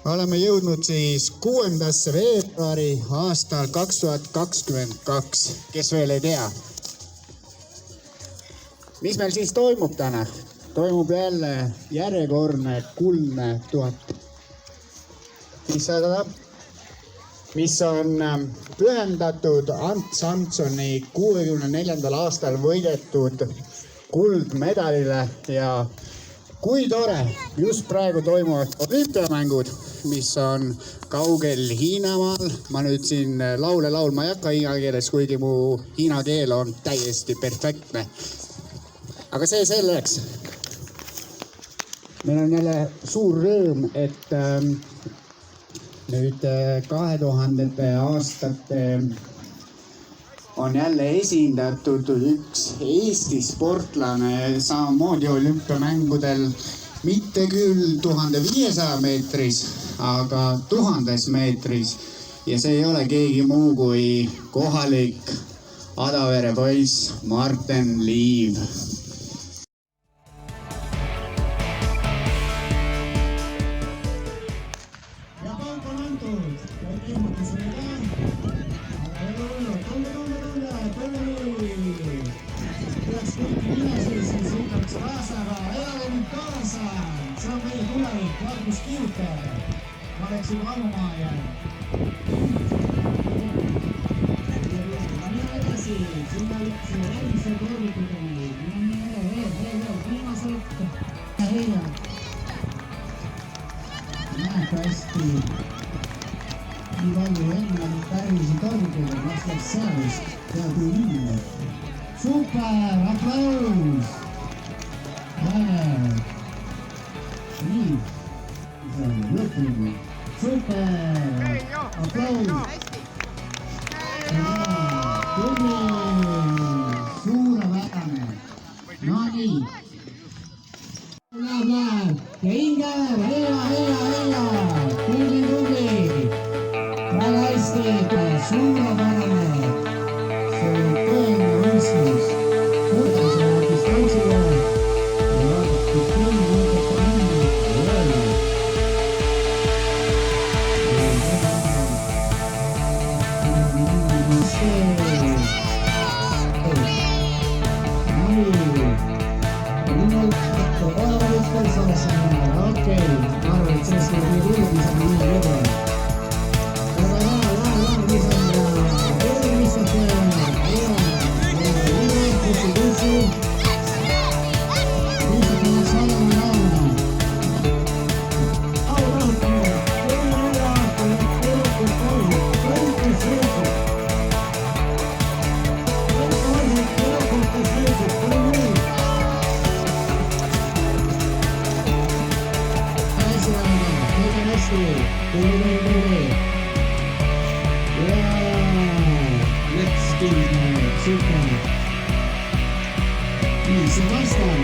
Oleme jõudnud siis 6. veebruari aastal 2022, kes veel ei tea. Mis meil siis toimub täna? Toimub jälle järjekordne kuldne 1500, mis on pühendatud Ants Hansoni 64. aastal võidetud kuldmedalile ja kui tore, just praegu toimuvad olümpiamängud, mis on kaugel Hiinamaal. Ma nüüd siin laule laulma ei hakka hiina keeles, kuigi mu hiina keel on täiesti perfektne. Aga see selleks. Meil on jälle suur rõõm, et nüüd 2000. aastate on jälle esindatud üks Eesti sportlane samamoodi olümpiamängudel, mitte küll 1500 meetris, aga 1000 meetris. Ja see ei ole keegi muu kui kohalik Adavere poiss Marten Liiv. Ja palk on antud. Peaks kõiki nimesid, siis ütleks kaasaga, elage nüüd kaasa. See on meie tulevik, Margus Kiuter. Ma läks juba ammumaa jäänud. Ja mine edasi, sinna üks järgmise korvikudeni. Viimaselt. Heia. Näed hästi. Nii palju enne oli päris torgud, et las läks sellest. Ja kui minna. Super, aplaus! Nii, see on lõpuni. Super, aplaus! Tubli, suurepärane. No nii. Läheb ja Inger, heia! Tubli! Väga hästi, suurepärane. See on tõenäoline võistlus. Võtlasele distantsile. Ja vaadates küll võtab minna. Okei, ma arvan, et sellest on nii hullud, mis on nii lõbel. Super. Nii, see vastan.